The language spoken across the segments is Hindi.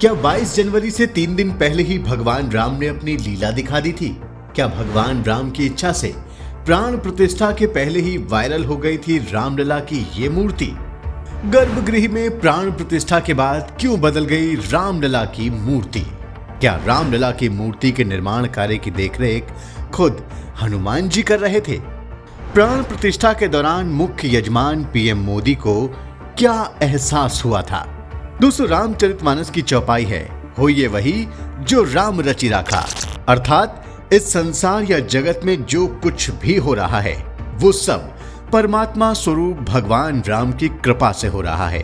क्या 22 जनवरी से 3 दिन पहले ही भगवान राम ने अपनी लीला दिखा दी थी? क्या भगवान राम की इच्छा से प्राण प्रतिष्ठा के पहले ही वायरल हो गई थी रामलला की ये मूर्ति? गर्भगृह में प्राण प्रतिष्ठा के बाद क्यों बदल गई रामलला की मूर्ति? क्या रामलला की मूर्ति के निर्माण कार्य की देखरेख खुद हनुमान जी कर रहे थे? प्राण प्रतिष्ठा के दौरान मुख्य यजमान पीएम मोदी को क्या एहसास हुआ था? दोस्तों, रामचरितमानस की चौपाई है, हो ये वही जो राम रचि राखा। अर्थात इस संसार या जगत में जो कुछ भी हो रहा है वो सब परमात्मा स्वरूप भगवान राम की कृपा से हो रहा है।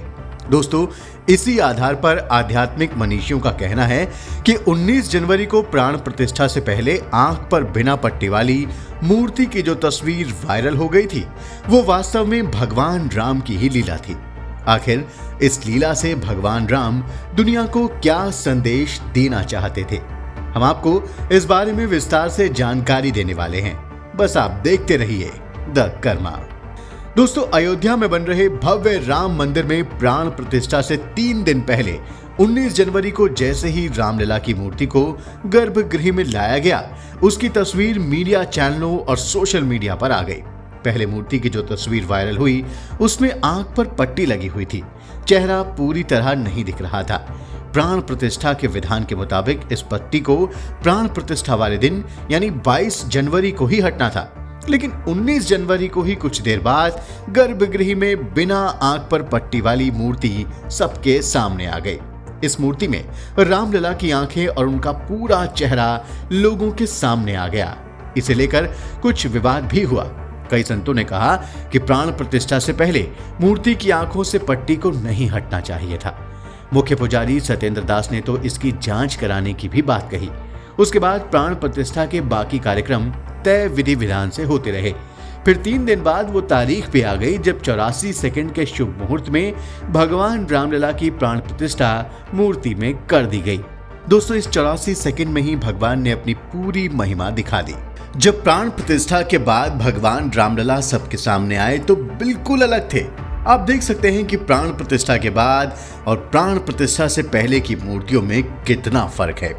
दोस्तों, इसी आधार पर आध्यात्मिक मनीषियों का कहना है कि 19 जनवरी को प्राण प्रतिष्ठा से पहले आंख पर बिना पट्टी वाली मूर्ति की जो तस्वीर वायरल हो गई थी वो वास्तव में भगवान राम की ही लीला थी। आखिर इस लीला से भगवान राम दुनिया को क्या संदेश देना चाहते थे, हम आपको इस बारे में विस्तार से जानकारी देने वाले हैं। बस आप देखते रहिए द कर्मा। दोस्तों, अयोध्या में बन रहे भव्य राम मंदिर में प्राण प्रतिष्ठा से 3 दिन पहले 19 जनवरी को जैसे ही रामलला की मूर्ति को गर्भगृह में लाया गया, उसकी तस्वीर मीडिया चैनलों और सोशल मीडिया पर आ गई। पहले मूर्ति की जो तस्वीर वायरल हुई उसमें आंख पर पट्टी लगी हुई थी, चेहरा पूरी तरह नहीं दिख रहा था। प्राण प्रतिष्ठा के विधान के मुताबिक इस पट्टी को प्राण प्रतिष्ठा वाले दिन यानी 22 जनवरी को ही हटना था, लेकिन 19 जनवरी को ही कुछ देर बाद गर्भगृह में बिना आंख पर पट्टी वाली मूर्ति सबके सामने आ गई। इस मूर्ति में रामलला की आंखें और उनका पूरा चेहरा लोगों के सामने आ गया। इसे लेकर कुछ विवाद भी हुआ। कई संतों ने कहा कि प्राण प्रतिष्ठा से पहले मूर्ति की आंखों से पट्टी को नहीं हटना चाहिए था। मुख्य पुजारी सत्येंद्र दास ने तो इसकी जांच कराने की भी बात कही। उसके बाद प्राण प्रतिष्ठा के बाकी कार्यक्रम तय विधि विधान से होते रहे। फिर 3 दिन बाद वो तारीख पे आ गई जब 84 सेकंड के शुभ मुहूर्त में भगवान रामलला की प्राण प्रतिष्ठा मूर्ति में कर दी गई। दोस्तों, इस 84 सेकंड में ही भगवान ने अपनी पूरी महिमा दिखा दी। जब प्राण प्रतिष्ठा के बाद भगवान रामलला सबके सामने आए तो बिल्कुल अलग थे। आप देख सकते हैं कि प्राण प्रतिष्ठा के बाद और प्राण प्रतिष्ठा से पहले की मूर्तियों में कितना फर्क है।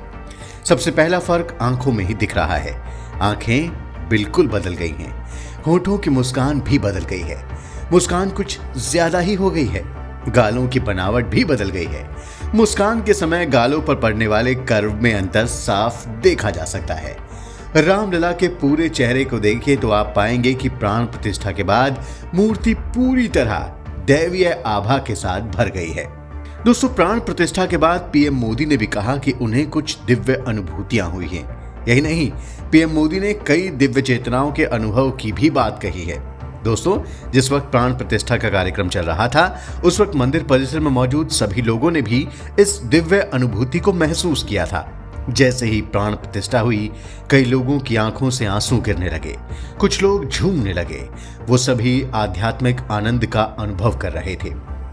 सबसे पहला फर्क आंखों में ही दिख रहा है। आंखें बिल्कुल बदल गई हैं, होठों की मुस्कान भी बदल गई है, मुस्कान कुछ ज्यादा ही हो गई है, गालों की बनावट भी बदल गई है। मुस्कान के समय गालों पर पड़ने वाले कर्व में अंतर साफ देखा जा सकता है। रामलला के पूरे चेहरे को देखिए तो आप पाएंगे कि प्राण प्रतिष्ठा के बाद मूर्ति पूरी तरह दैवीय आभा के साथ भर गई है। दोस्तों, प्राण प्रतिष्ठा के बाद पीएम मोदी ने भी कहा कि उन्हें कुछ दिव्य अनुभूतियां हुई हैं। यही नहीं, पीएम मोदी ने कई दिव्य चेतनाओं के अनुभव की भी बात कही है। दोस्तों, जिस वक्त प्राण प्रतिष्ठा का कार्यक्रम चल रहा था उस वक्त मंदिर परिसर में मौजूद सभी लोगों ने भी इस दिव्य अनुभूति को महसूस किया था। जैसे ही प्राण प्रतिष्ठा हुई, कई लोगों की आंखों से आंसू गिरने लगे, कुछ लोग झूमने लगे। वो सभी आध्यात्मिक आनंद का अनुभव कर रहे थे।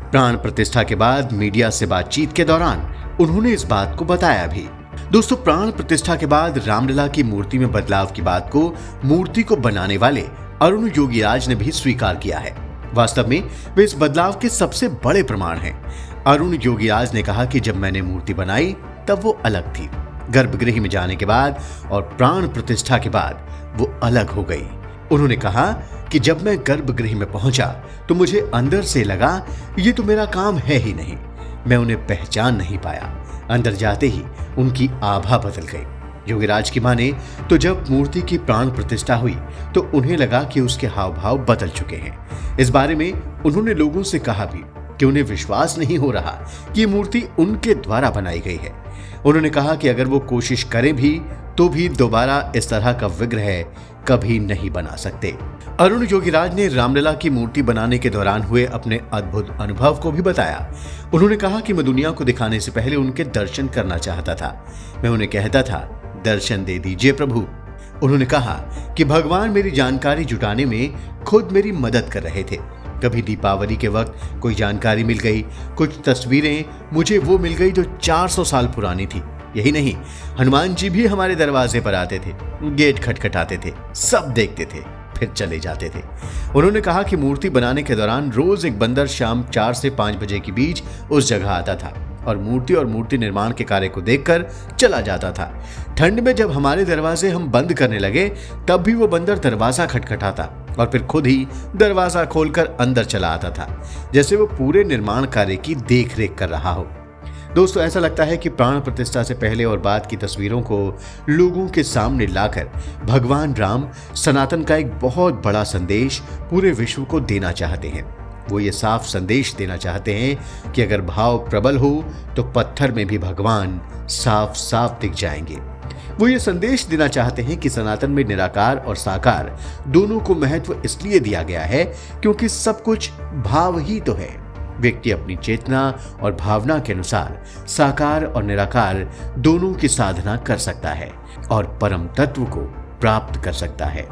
प्राण प्रतिष्ठा के बाद मीडिया से बातचीत के दौरान उन्होंने इस बात को बताया भी। दोस्तों, प्राण प्रतिष्ठा के बाद रामलला की मूर्ति में बदलाव की बात को मूर्ति को बनाने वाले अरुण योगीराज ने भी स्वीकार किया है। वास्तव में वे इस बदलाव के सबसे बड़े प्रमाण हैं। अरुण योगीराज ने कहा कि जब मैंने मूर्ति बनाई तब वो अलग थी, गर्भगृह में जाने के बाद और प्राण प्रतिष्ठा के बाद वो अलग हो गई। उन्होंने कहा कि जब मैं गर्भगृह में पहुंचा तो मुझे अंदर से लगा ये तो मेरा काम है ही नहीं, मैं उन्हें पहचान नहीं पाया। अंदर जाते ही उनकी आभा बदल गई। योगीराज की माने तो जब मूर्ति की प्राण प्रतिष्ठा हुई तो उन्हें लगा कि उसके हाव भाव बदल चुके हैं। इस बारे में उन्होंने लोगों से कहा भी कि उन्हें विश्वास नहीं हो रहा कि ये मूर्ति उनके द्वारा बनाई गई है। उन्होंने कहा कि अगर वो कोशिश करें भी तो भी दोबारा इस तरह का विग्रह कभी नहीं बना सकते। अरुण योगीराज ने रामलला की मूर्ति बनाने के दौरान हुए अपने अद्भुत अनुभव को भी बताया। उन्होंने कहा कि मैं दुनिया को दिखाने से पहले उनके दर्शन करना चाहता था। मैं उन्हें कहता था, दर्शन दे दीजिए प्रभु। उन्होंने कहा कि भगवान मेरी जानकारी जुटाने में खुद मेरी मदद कर रहे थे। कभी दीपावली के वक्त कोई जानकारी मिल गई, कुछ तस्वीरें मुझे वो मिल गई जो 400 साल पुरानी थी। यही नहीं, हनुमान जी भी हमारे दरवाजे पर आते थे, गेट खटखटाते थे, सब देखते थे, फिर चले जाते थे। उन्होंने कहा कि मूर्ति बनाने के दौरान रोज एक बंदर शाम 4 से 5 बजे के बीच उस जगह आता था। और मूर्ति निर्माण के कार्य को देखकर चला जाता था। ठंड में जब हमारे दरवाजे हम बंद करने लगे तब भी वो बंदर दरवाजा खटखटाता और फिर खुद ही दरवाजा खोलकर अंदर चला आता था, जैसे वो पूरे निर्माण कार्य की देख रेख कर रहा हो। दोस्तों, ऐसा लगता है कि प्राण प्रतिष्ठा से पहले और बाद की तस्वीरों को लोगों के सामने लाकर भगवान राम सनातन का एक बहुत बड़ा संदेश पूरे विश्व को देना चाहते हैं। वो ये साफ संदेश देना चाहते हैं कि अगर भाव प्रबल हो तो पत्थर में भी भगवान साफ साफ दिख जाएंगे। वो ये संदेश देना चाहते हैं कि सनातन में निराकार और साकार दोनों को महत्व इसलिए दिया गया है क्योंकि सब कुछ भाव ही तो है। व्यक्ति अपनी चेतना और भावना के अनुसार साकार और निराकार दोनों की साधना कर सकता है और परम तत्व को प्राप्त कर सकता है।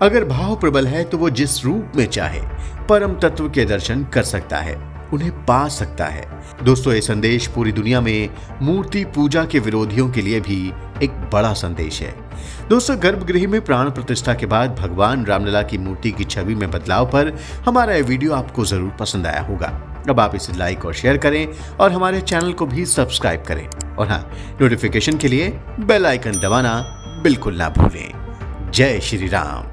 अगर भाव प्रबल है तो वो जिस रूप में चाहे परम तत्व के दर्शन कर सकता है, उन्हें पा सकता है। दोस्तों, ये संदेश पूरी दुनिया में मूर्ति पूजा के विरोधियों के लिए भी एक बड़ा संदेश है। दोस्तों, गर्भगृह में प्राण प्रतिष्ठा के बाद भगवान रामलला की मूर्ति की छवि में बदलाव पर हमारा यह वीडियो आपको जरूर पसंद आया होगा। अब आप इसे लाइक और शेयर करें और हमारे चैनल को भी सब्सक्राइब करें और हाँ, नोटिफिकेशन के लिए बेल आइकन दबाना बिल्कुल ना भूलें। जय श्री राम।